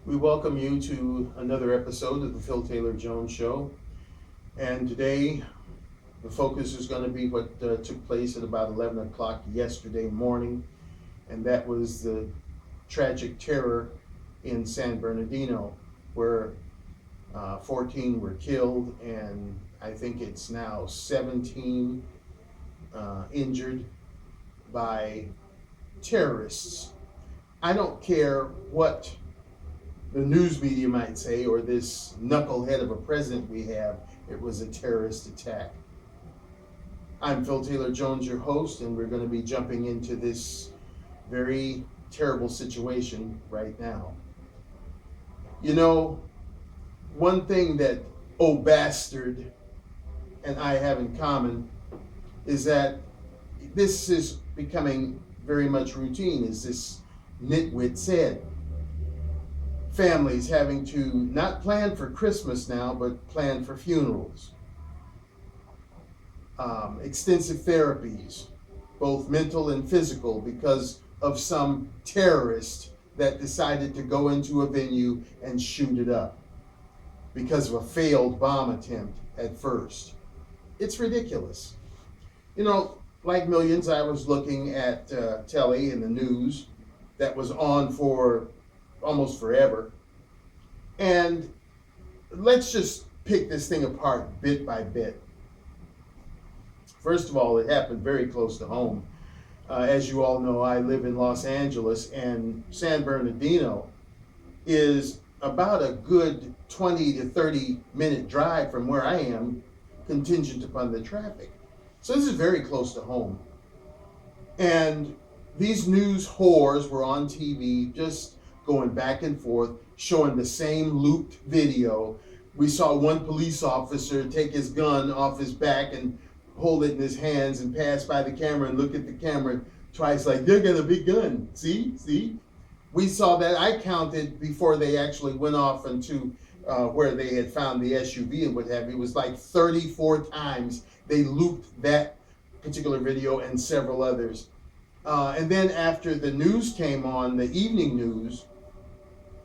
We welcome you to another episode of the Phil Taylor Jones Show. And today, the focus is going to be what took place at about 11 o'clock yesterday morning, and that was the tragic terror in San Bernardino, where 14 were killed, and I think it's now 17 injured by terrorists. I don't care what the news media might say, or this knucklehead of a president we have, it was a terrorist attack. I'm Phil Taylor Jones, your host, and we're going to be jumping into this very terrible situation right now. You know, one thing that Oh Bastard and I have in common is that this is becoming very much routine, as this nitwit said. Families having to not plan for Christmas now, but plan for funerals. Extensive therapies, both mental and physical, because of some terrorist that decided to go into a venue and shoot it up because of a failed bomb attempt at first. It's ridiculous. You know, like millions, I was looking at telly and the news that was on for almost forever. And let's just pick this thing apart bit by bit. First of all, it happened very close to home. As you all know, I live in Los Angeles, and San Bernardino is about a good 20 to 30-minute drive from where I am, contingent upon the traffic. So this is very close to home. And these news whores were on TV just going back and forth, showing the same looped video. We saw one police officer take his gun off his back and hold it in his hands and pass by the camera and look at the camera twice like, they got a big gun. See? We saw that. I counted before they actually went off into where they had found the SUV and what have you. It was like 34 times they looped that particular video and several others. And then after the news came on, the evening news,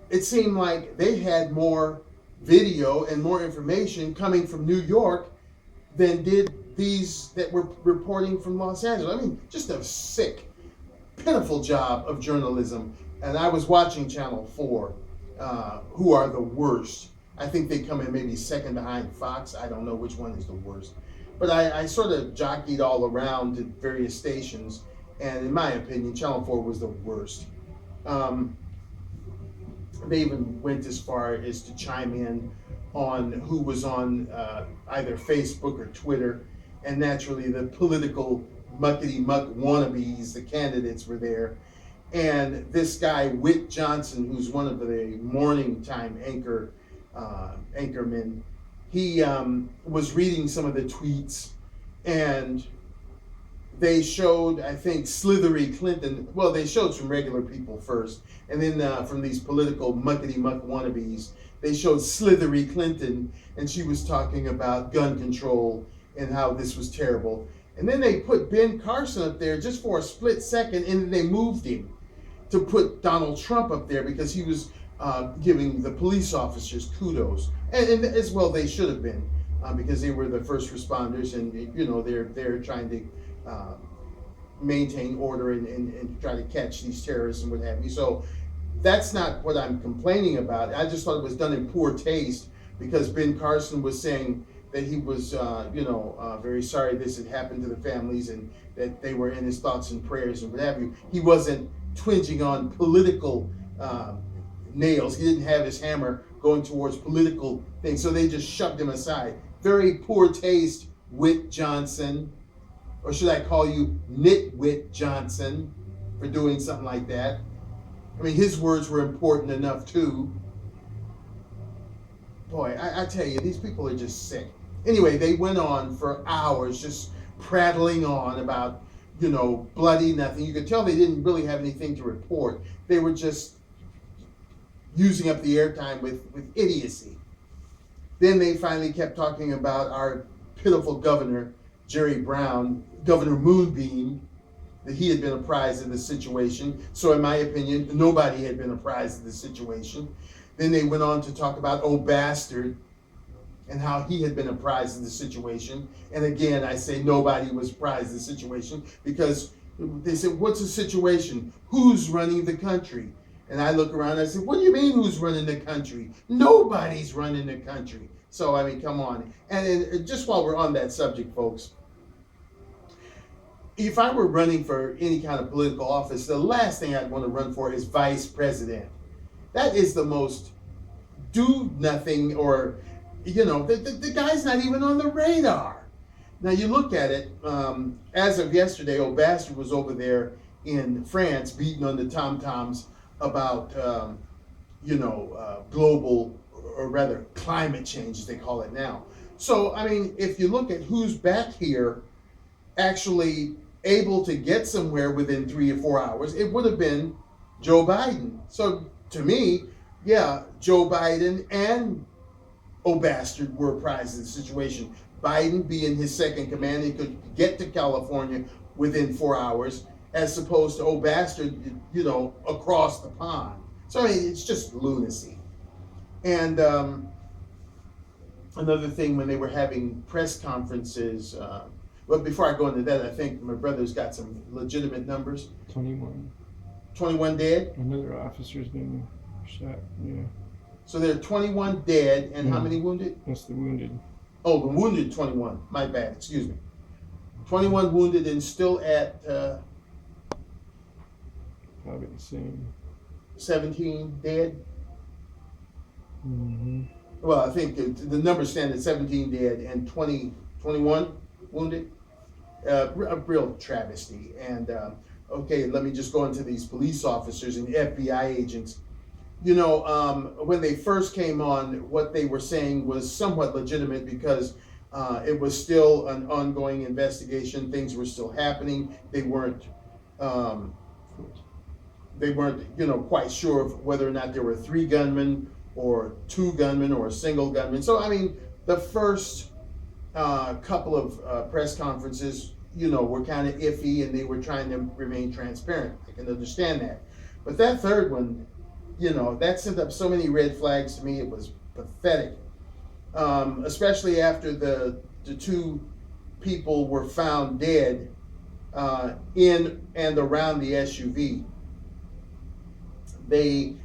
it seemed like they had more video and more information coming from New York than did these that were reporting from Los Angeles. I mean, just a sick, pitiful job of journalism. And I was watching Channel 4, who are the worst. I think they come in maybe second behind Fox. I don't know which one is the worst. But I sort of jockeyed all around to various stations, and in my opinion, Channel 4 was the worst. They even went as far as to chime in on who was on either Facebook or Twitter, and naturally the political muckety-muck wannabes, the candidates were there. And this guy, Whit Johnson, who's one of the morning time anchormen, he was reading some of the tweets, and they showed, I think, Slithery Clinton. Well, they showed some regular people first, and then from these political muckety-muck wannabes, they showed Slithery Clinton, and she was talking about gun control and how this was terrible. And then they put Ben Carson up there just for a split second, and then they moved him to put Donald Trump up there because he was giving the police officers kudos, and as well they should have been, because they were the first responders, and you know they're trying to maintain order and try to catch these terrorists and what have you. So that's not what I'm complaining about. I just thought it was done in poor taste, because Ben Carson was saying that he was very sorry this had happened to the families, and that they were in his thoughts and prayers and what have you. He wasn't twinging on political nails. He didn't have his hammer going towards political things, so they just shoved him aside. Very poor taste, Whit Johnson. Or should I call you Nitwit Johnson for doing something like that? I mean, his words were important enough too. Boy, I tell you, these people are just sick. Anyway, they went on for hours just prattling on about, bloody nothing. You could tell they didn't really have anything to report. They were just using up the airtime with idiocy. Then they finally kept talking about our pitiful governor, Jerry Brown, Governor Moonbeam, that he had been apprised of the situation. So in my opinion, nobody had been apprised of the situation. Then they went on to talk about Bastard and how he had been apprised of the situation. And again, I say nobody was apprised of the situation because they said, what's the situation? Who's running the country? And I look around and I said, what do you mean who's running the country? Nobody's running the country. So, I mean, come on. And just while we're on that subject, folks, if I were running for any kind of political office, the last thing I'd want to run for is vice president. That is the most do nothing, or, you know, the guy's not even on the radar. Now you look at it, as of yesterday, Bastard was over there in France beating on the tom-toms about, global, or rather climate change as they call it now. So, I mean, if you look at who's back here actually able to get somewhere within 3 or 4 hours, it would have been Joe Biden. So to me, yeah, Joe Biden and Bastard were apprised of the situation. Biden being his second command, he could get to California within 4 hours, as opposed to Bastard, across the pond. So I mean, it's just lunacy. And another thing, when they were having press conferences, but before I go into that, I think my brother's got some legitimate numbers. 21. 21 dead? Another officer's been shot, yeah. So there are 21 dead, and how many wounded? That's the wounded. Oh, the wounded 21. My bad, excuse me. 21 wounded and still at... probably the same. 17 dead? Mm-hmm. Well, I think the numbers stand at 17 dead and 21 wounded. A real travesty. And okay, let me just go into these police officers and FBI agents. When they first came on, what they were saying was somewhat legitimate because it was still an ongoing investigation. Things were still happening. They weren't quite sure of whether or not there were 3 gunmen or 2 gunmen or a single gunman. So, I mean, the first couple of press conferences, were kind of iffy, and they were trying to remain transparent. I can understand that. But that third one, that sent up so many red flags to me. It was pathetic, especially after the 2 people were found dead in and around the SUV. They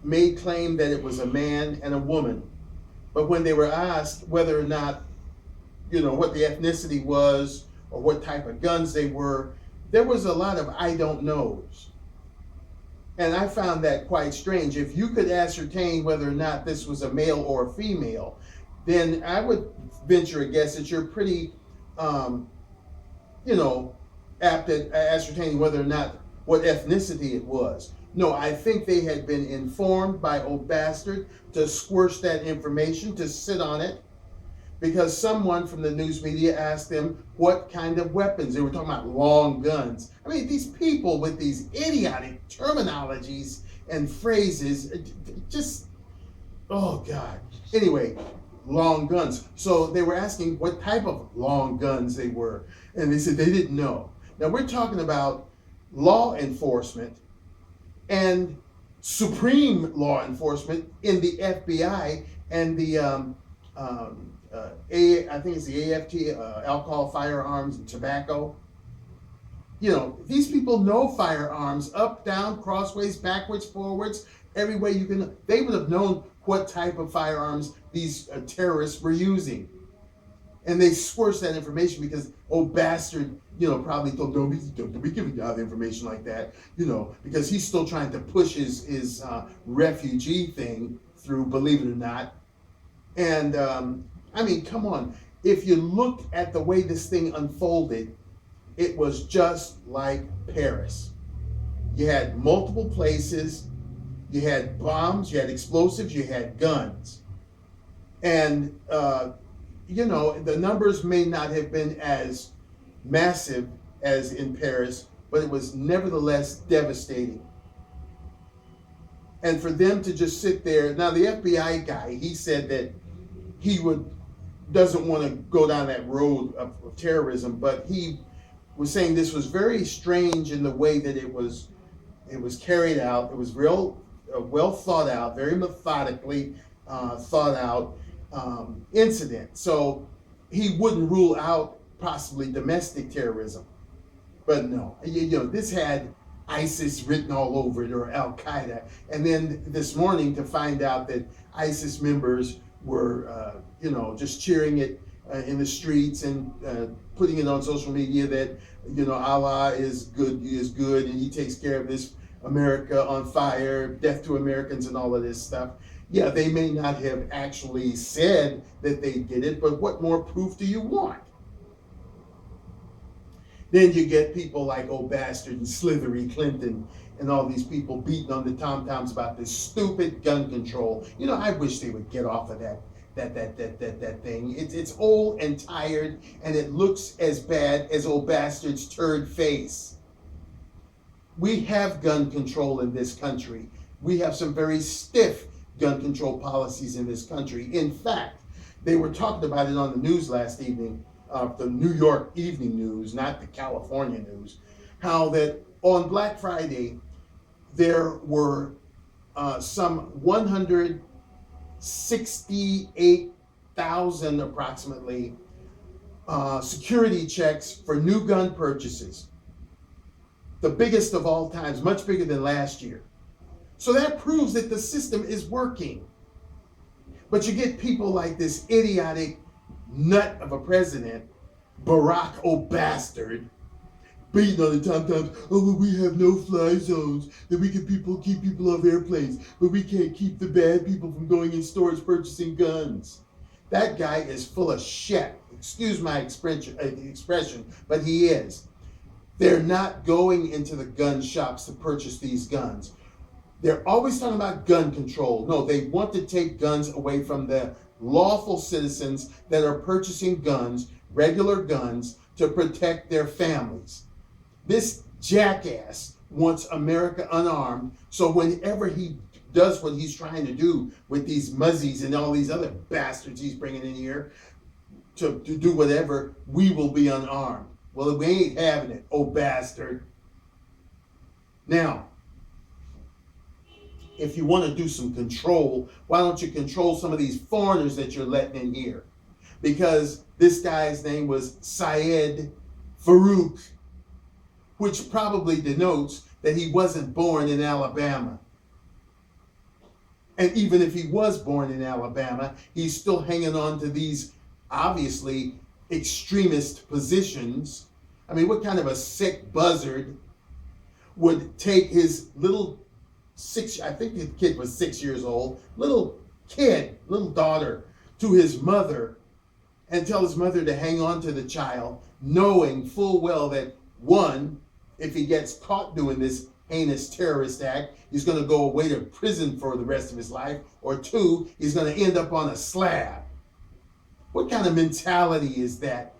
made claim that it was a man and a woman, but when they were asked whether or not, what the ethnicity was or what type of guns they were, there was a lot of I don't knows. And I found that quite strange. If you could ascertain whether or not this was a male or a female, then I would venture a guess that you're pretty, apt at ascertaining whether or not what ethnicity it was. No, I think they had been informed by Bastard to squish that information, to sit on it, because someone from the news media asked them what kind of weapons. They were talking about long guns. I mean, these people with these idiotic terminologies and phrases, just, oh God. Anyway, long guns. So they were asking what type of long guns they were, and they said they didn't know. Now we're talking about law enforcement and supreme law enforcement in the FBI and the I think it's the AFT, alcohol, firearms, and tobacco. These people know firearms up, down, crossways, backwards, forwards, every way you can. They would have known what type of firearms these terrorists were using. And they squirched that information because Bastard, probably thought, don't be giving out information like that, because he's still trying to push his refugee thing through, believe it or not. And I mean, come on. If you look at the way this thing unfolded, it was just like Paris. You had multiple places, you had bombs, you had explosives, you had guns. And, the numbers may not have been as massive as in Paris, but it was nevertheless devastating. And for them to just sit there, now the FBI guy, he said that he doesn't want to go down that road of terrorism, but he was saying this was very strange in the way that it was carried out. It was real well thought out, very methodically thought out incident. So he wouldn't rule out possibly domestic terrorism. But no, this had ISIS written all over it, or Al Qaeda. And then this morning to find out that ISIS members were, just cheering it in the streets and putting it on social media that, Allah is good, and He takes care of this America on fire, death to Americans, and all of this stuff. Yeah, they may not have actually said that they did it, but what more proof do you want? Then you get people like old bastard and Slithery Clinton and all these people beating on the tom-toms about this stupid gun control. I wish they would get off of that thing. It's old and tired, and it looks as bad as old bastard's turd face. We have gun control in this country. We have some very stiff gun control policies in this country. In fact, they were talking about it on the news last evening, the New York Evening News, not the California news, how that on Black Friday, there were some 168,000 approximately security checks for new gun purchases. The biggest of all times, much bigger than last year. So that proves that the system is working. But you get people like this idiotic nut of a president, Barack O'Bastard, beating on the tom-toms. Oh, well, we have no-fly zones that we can keep people off airplanes, but we can't keep the bad people from going in stores purchasing guns. That guy is full of shit. Excuse my expression, but he is. They're not going into the gun shops to purchase these guns. They're always talking about gun control. No, they want to take guns away from the lawful citizens that are purchasing guns, regular guns, to protect their families. This jackass wants America unarmed, so whenever he does what he's trying to do with these muzzies and all these other bastards he's bringing in here to do whatever, we will be unarmed. Well, we ain't having it, oh bastard. Now, if you want to do some control, why don't you control some of these foreigners that you're letting in here? Because this guy's name was Syed Farook, which probably denotes that he wasn't born in Alabama. And even if he was born in Alabama, he's still hanging on to these obviously extremist positions. I mean, what kind of a sick buzzard would take his little I think the kid was 6 years old, little daughter, to his mother and tell his mother to hang on to the child, knowing full well that, one, if he gets caught doing this heinous terrorist act, he's going to go away to prison for the rest of his life, or two, he's going to end up on a slab. What kind of mentality is that?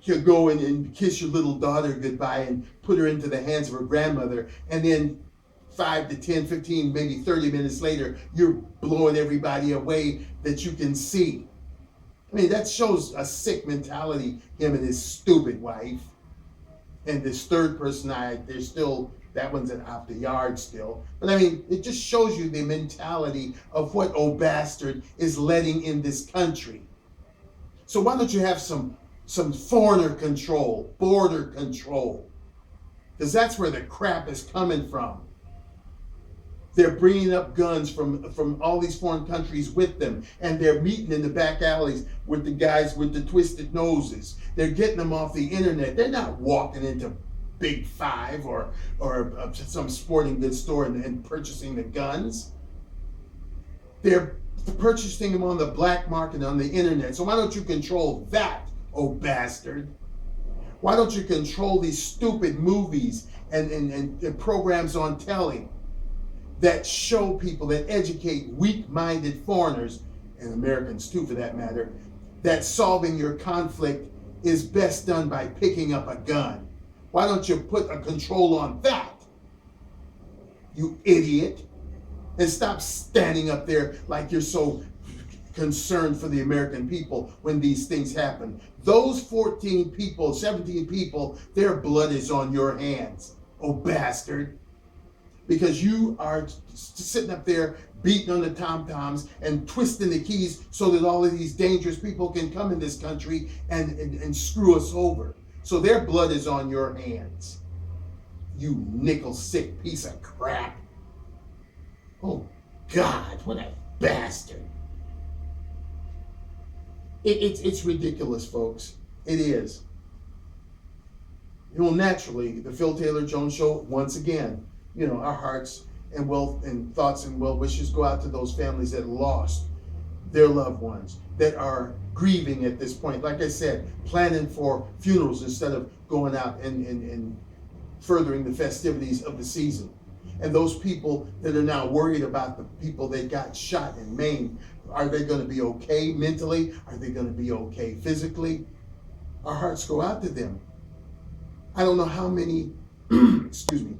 You go in and kiss your little daughter goodbye and put her into the hands of her grandmother, and then 5 to 10, 15, maybe 30 minutes later, you're blowing everybody away that you can see. I mean, that shows a sick mentality, him and his stupid wife. And this third person, there's still, that one's off the yard still. But I mean, it just shows you the mentality of what O'Bastard is letting in this country. So why don't you have some foreigner control, border control? Because that's where the crap is coming from. They're bringing up guns from all these foreign countries with them, and they're meeting in the back alleys with the guys with the twisted noses. They're getting them off the internet. They're not walking into Big Five or some sporting goods store and purchasing the guns. They're purchasing them on the black market on the internet. So why don't you control that, oh bastard? Why don't you control these stupid movies and programs on telly that show people, that educate weak-minded foreigners, and Americans too for that matter, that solving your conflict is best done by picking up a gun? Why don't you put a control on that, you idiot? And stop standing up there like you're so concerned for the American people when these things happen. Those 14 people, 17 people, their blood is on your hands, oh bastard. Because you are sitting up there beating on the tom-toms and twisting the keys so that all of these dangerous people can come in this country and screw us over. So their blood is on your hands. You nickel-sick piece of crap. Oh, God, what a bastard. It's ridiculous, folks. It is. You know, naturally, the Phil Taylor Jones Show, once again, you know, our hearts and thoughts and well wishes go out to those families that lost their loved ones, that are grieving at this point. Like I said, planning for funerals instead of going out and furthering the festivities of the season. And those people that are now worried about the people that got shot and maimed, are they going to be okay mentally? Are they going to be okay physically? Our hearts go out to them. I don't know how many, excuse me,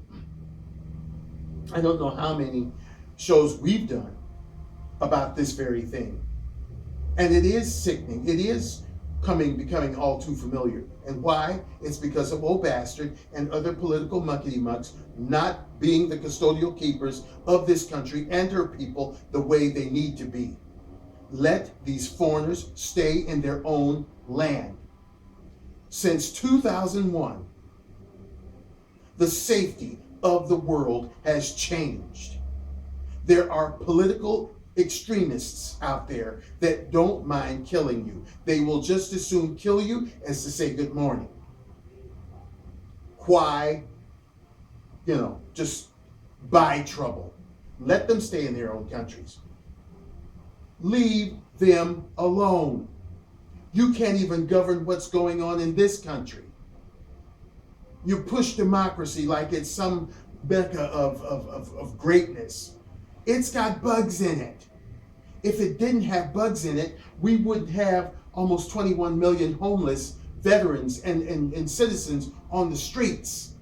I don't know how many shows we've done about this very thing. And it is sickening. It is becoming all too familiar. And why? It's because of old bastard and other political muckety-mucks not being the custodial keepers of this country and her people the way they need to be. Let these foreigners stay in their own land. Since 2001, the safety of the world has changed. There are political extremists out there that don't mind killing you. They will just as soon kill you as to say good morning. Why? You know, just buy trouble. Let them stay in their own countries. Leave them alone. You can't even govern what's going on in this country. You push democracy like it's some mecca of greatness. It's got bugs in it. If it didn't have bugs in it, we wouldn't have almost 21 million homeless veterans and citizens on the streets.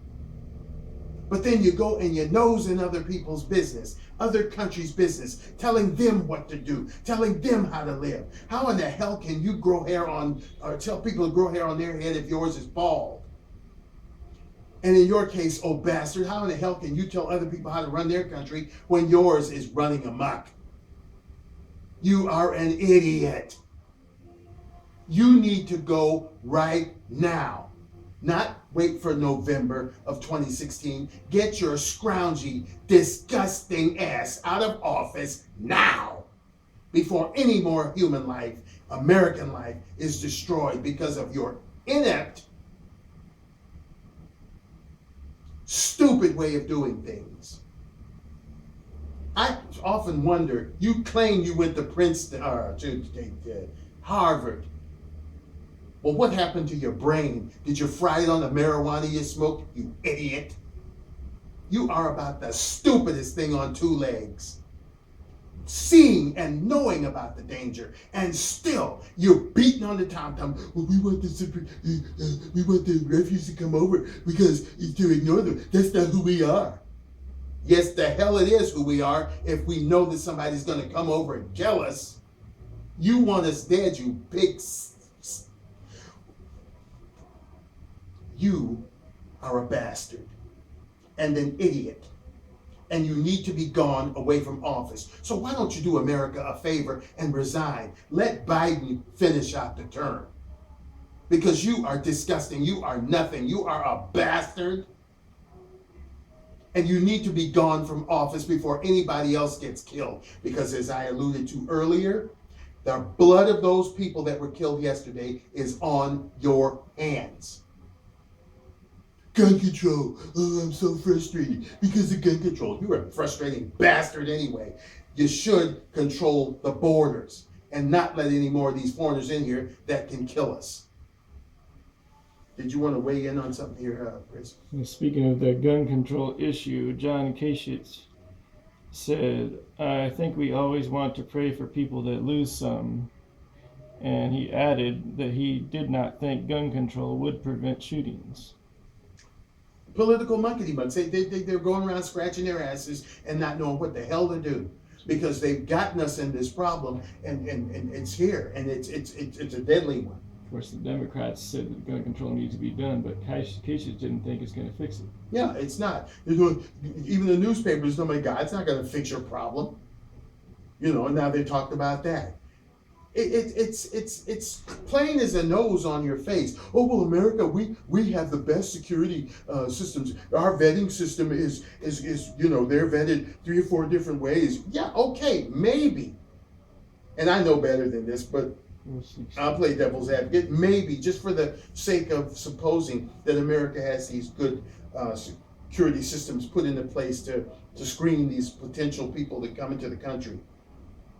But then you go and you nose in other people's business, other countries' business, telling them what to do, telling them how to live. How in the hell can you grow hair on, or tell people to grow hair on their head if yours is bald? And in your case, oh bastard, how in the hell can you tell other people how to run their country when yours is running amok? You are an idiot. You need to go right now. Not wait for November of 2016. Get your scroungy, disgusting ass out of office now before any more human life, American life, is destroyed because of your inept, stupid way of doing things. I often wonder, you claim you went to Princeton, or to Harvard. Well, what happened to your brain? Did you fry it on the marijuana you smoked, you idiot? You are about the stupidest thing on two legs. Seeing and knowing about the danger, and still you're beating on the tom-tom. Well, we want the refugees to come over because to ignore them. That's not who we are. Yes, the hell it is who we are if we know that somebody's going to come over and kill us. You want us dead, you pigs. You are a bastard and an idiot, and you need to be gone away from office. So why don't you do America a favor and resign? Let Biden finish out the term, because you are disgusting. You are nothing. You are a bastard, and you need to be gone from office before anybody else gets killed, because as I alluded to earlier, the blood of those people that were killed yesterday is on your hands. Gun control. Oh, I'm so frustrated because of gun control. You're a frustrating bastard anyway. You should control the borders and not let any more of these foreigners in here that can kill us. Did you want to weigh in on something here, Chris? Speaking of the gun control issue, John Kasich said, I think we always want to pray for people that lose some. And he added that he did not think gun control would prevent shootings. Political monkey-mucks. They're going around scratching their asses and not knowing what the hell to do. because they've gotten us in this problem, and it's here, and it's a deadly one. Of course, the Democrats said that gun control needs to be done, but Kasich didn't think it's going to fix it. Yeah, it's not. Even the newspapers, oh my God, it's not going to fix your problem. And now they talked about that. It's plain as a nose on your face. Oh well, America, we have the best security systems. Our vetting system is they're vetted 3 or 4 different ways. Yeah, okay, maybe. And I know better than this, but I'll play devil's advocate. Maybe, just for the sake of supposing that America has these good security systems put into place to screen these potential people that come into the country.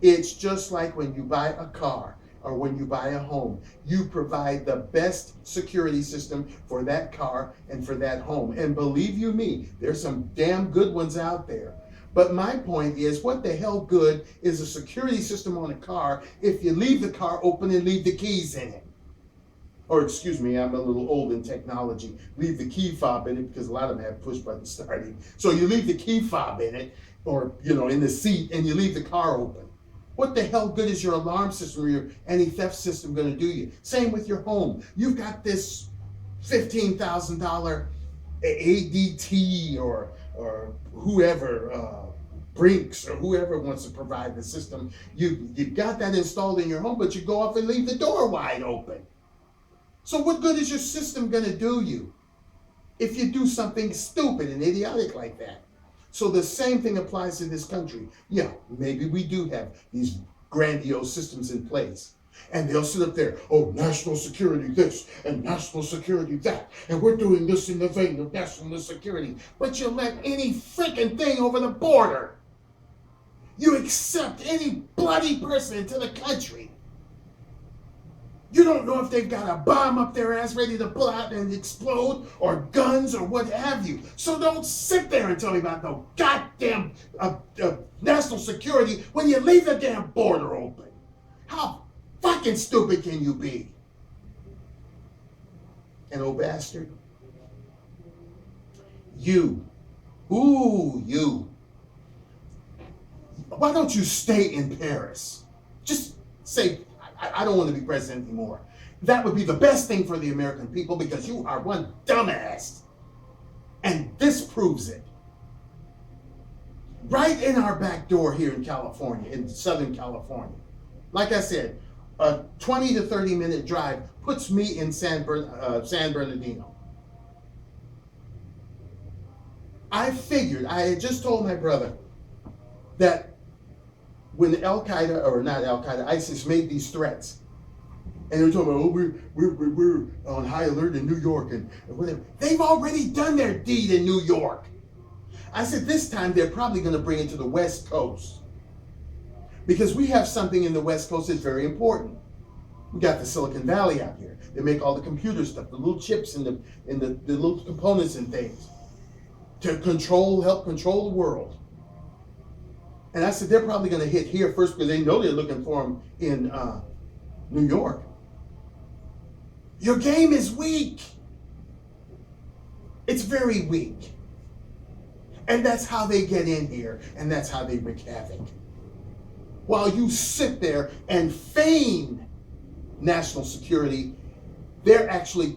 It's just like when you buy a car or when you buy a home. You provide the best security system for that car and for that home. And believe you me, there's some damn good ones out there. But my point is, what the hell good is a security system on a car if you leave the car open and leave the keys in it? Or excuse me, I'm a little old in technology. Leave the key fob in it, because a lot of them have push button starting. So you leave the key fob in it, or in the seat, and you leave the car open. What the hell good is your alarm system or your anti-theft system going to do you? Same with your home. You've got this $15,000 ADT or whoever, Brinks or whoever wants to provide the system. You've got that installed in your home, but you go off and leave the door wide open. So what good is your system going to do you if you do something stupid and idiotic like that? So the same thing applies to this country. Yeah, maybe we do have these grandiose systems in place. And they'll sit up there, oh, national security this and national security that. And we're doing this in the vein of national security. But you let any freaking thing over the border. You accept any bloody person into the country. You don't know if they've got a bomb up their ass ready to pull out and explode, or guns, or what have you. So don't sit there and tell me about no goddamn national security when you leave the damn border open. How fucking stupid can you be? And oh bastard, you, why don't you stay in Paris? Just say, I don't want to be president anymore. That would be the best thing for the American people, because you are one dumbass. And this proves it. Right in our back door here in California, in Southern California. Like I said, a 20 to 30 minute drive puts me in San Bernardino. I had just told my brother that when ISIS made these threats, and they were talking about, oh, we're on high alert in New York and whatever. They've already done their deed in New York. I said this time they're probably going to bring it to the West Coast, because we have something in the West Coast that's very important. We got the Silicon Valley out here. They make all the computer stuff, the little chips and the little components and things to help control the world. And I said, they're probably going to hit here first, because they know they're looking for them in New York. Your game is weak. It's very weak. And that's how they get in here, and that's how they wreak havoc. While you sit there and feign national security, they're actually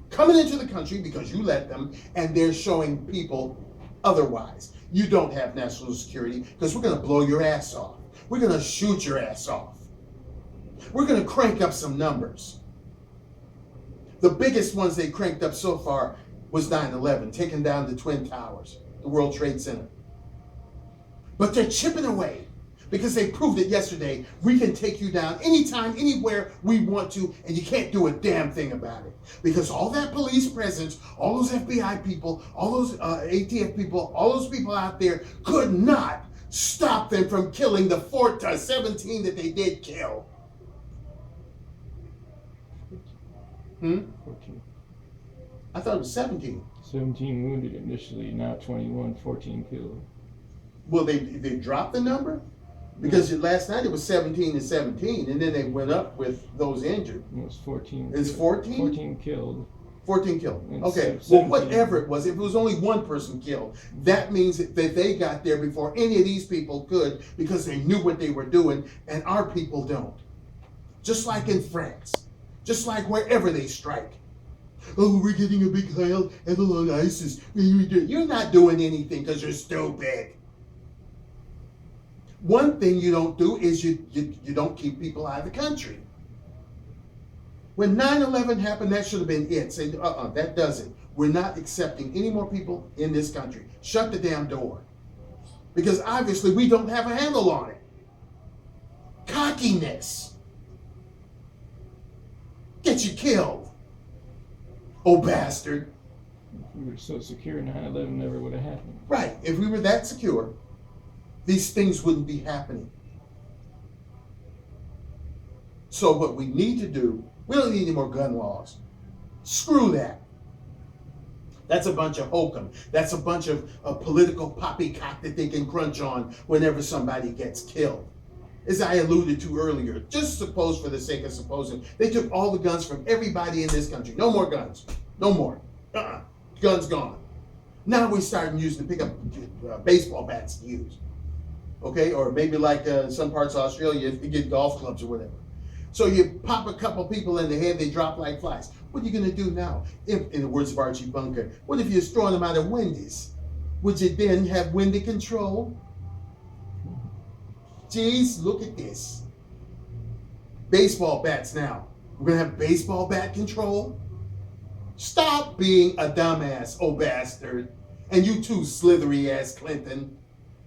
coming into the country because you let them, and they're showing people otherwise. You don't have national security because we're going to blow your ass off. We're going to shoot your ass off. We're going to crank up some numbers. The biggest ones they cranked up so far was 9/11, taking down the Twin Towers, the World Trade Center. But they're chipping away, because they proved it yesterday. We can take you down anytime, anywhere we want to, and you can't do a damn thing about it. Because all that police presence, all those FBI people, all those ATF people, all those people out there could not stop them from killing the 17 that they did kill. 14. I thought it was 17. 17 wounded initially, now 21, 14 killed. Well, they dropped the number? Because last night it was 17 and 17, and then they went up with those injured. It was 14. It's 14? 14 killed. 14 killed. And Okay, well, 17. whatever it was, if it was only one person killed, that means that they got there before any of these people could because they knew what they were doing, and our people don't. Just like in France, just like wherever they strike. Oh, we're getting a big hail on ISIS. You're not doing anything because you're stupid. One thing you don't do is you don't keep people out of the country. When 9/11 happened, that should have been it. Say, that doesn't. We're not accepting any more people in this country. Shut the damn door. Because obviously we don't have a handle on it. Cockiness. Get you killed. Oh, bastard. If we were so secure, 9/11 never would have happened. Right. If we were that secure, these things wouldn't be happening. So what we need to do, we don't need any more gun laws. Screw that. That's a bunch of hokum. That's a bunch of political poppycock that they can crunch on whenever somebody gets killed. As I alluded to earlier, just suppose for the sake of supposing, they took all the guns from everybody in this country. No more guns. No more. Guns gone. Now we're starting using to pick up baseball bats to use. Okay, or maybe like some parts of Australia, you get golf clubs or whatever. So you pop a couple people in the head, they drop like flies. What are you going to do now? If, in the words of Archie Bunker, what if you're throwing them out of windows? Would you then have window control? Geez, look at this. Baseball bats now. We're going to have baseball bat control? Stop being a dumbass, oh bastard. And you too, slithery ass Clinton.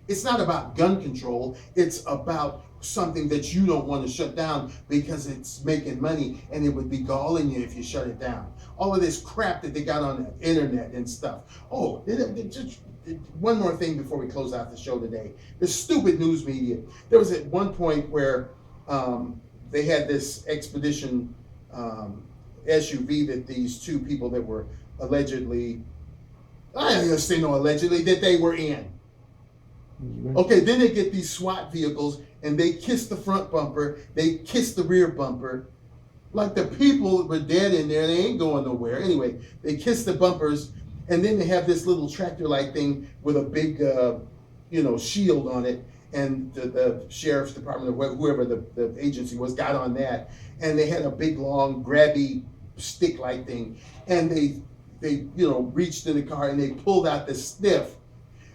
It's not about gun control. It's about something that you don't want to shut down because it's making money and it would be galling you if you shut it down. All of this crap that they got on the internet and stuff. Oh, just one more thing before we close out the show today. The stupid news media. There was at one point where they had this expedition SUV that these two people that were allegedly, I don't say no allegedly, that they were in. Okay, then they get these SWAT vehicles and they kiss the front bumper, they kiss the rear bumper. Like the people were dead in there, they ain't going nowhere. Anyway, they kiss the bumpers and then they have this little tractor-like thing with a big, shield on it. And the sheriff's department or whoever the agency was got on that. And they had a big, long, grabby stick-like thing. And they reached in the car and they pulled out the sniff.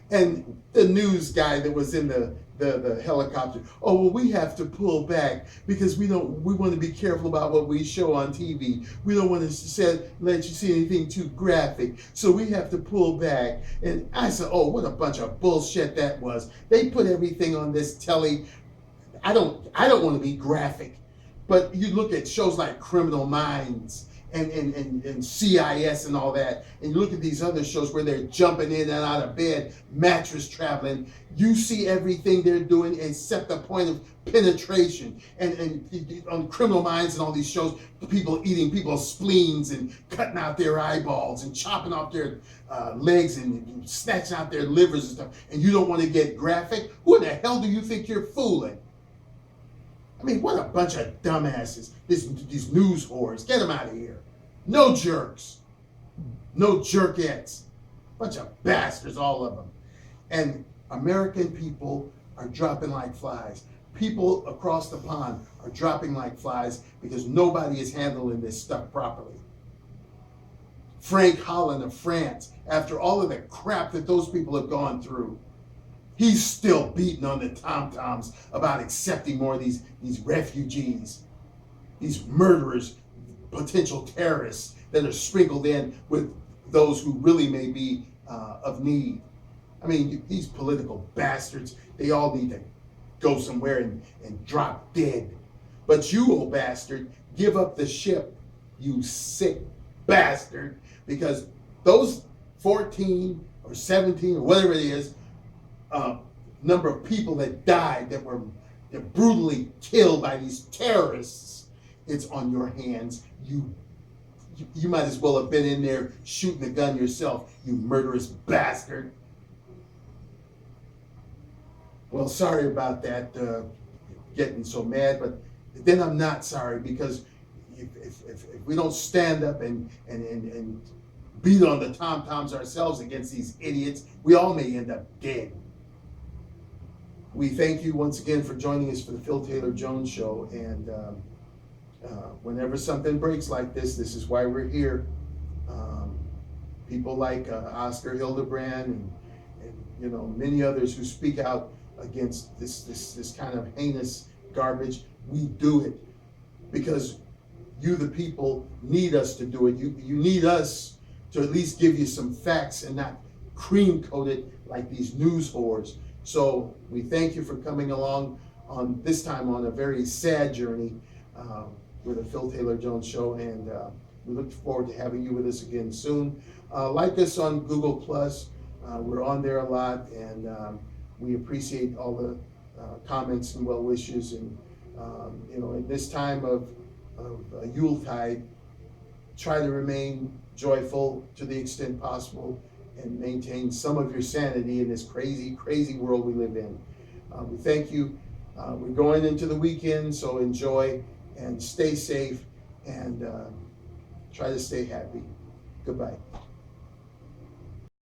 And the news guy that was in the helicopter, oh, well, we have to pull back because we want to be careful about what we show on TV. We don't want to let you see anything too graphic. So we have to pull back. And I said, oh, what a bunch of bullshit that was. They put everything on this telly. I don't want to be graphic, but you look at shows like Criminal Minds and CIS and all that, and you look at these other shows where they're jumping in and out of bed, mattress traveling, you see everything they're doing except the point of penetration. And on Criminal Minds and all these shows, people eating people's spleens and cutting out their eyeballs and chopping off their legs and snatching out their livers and stuff, and you don't want to get graphic? Who in the hell do you think you're fooling? I mean, what a bunch of dumbasses. These news whores. Get them out of here. No jerks. No jerkettes. Bunch of bastards, all of them. And American people are dropping like flies. People across the pond are dropping like flies because nobody is handling this stuff properly. Frank Holland of France, after all of the crap that those people have gone through, he's still beating on the tom-toms about accepting more of these refugees, these murderers, potential terrorists that are sprinkled in with those who really may be of need. I mean, these political bastards, they all need to go somewhere and drop dead. But you, old bastard, give up the ship, you sick bastard, because those 14 or 17 or whatever it is, number of people that died that were brutally killed by these terrorists, it's on your hands. You might as well have been in there shooting the gun yourself, you murderous bastard. Well, sorry about that, getting so mad, but then I'm not sorry because if we don't stand up and beat on the tom-toms ourselves against these idiots, we all may end up dead. We thank you once again for joining us for the Phil Taylor Jones Show, and whenever something breaks like this is why we're here. People like Oscar Hildebrand and many others who speak out against this kind of heinous garbage. We do it because you, the people, need us to do it. You need us to at least give you some facts and not cream coat it like these news whores. So we thank you for coming along on this time on a very sad journey with the Phil Taylor Jones Show, and we look forward to having you with us again soon. Like us on Google Plus. We're on there a lot, and we appreciate all the comments and well wishes. And in this time of Yuletide, try to remain joyful to the extent possible and maintain some of your sanity in this crazy, crazy world we live in. We thank you. We're going into the weekend, so enjoy and stay safe and try to stay happy. Goodbye.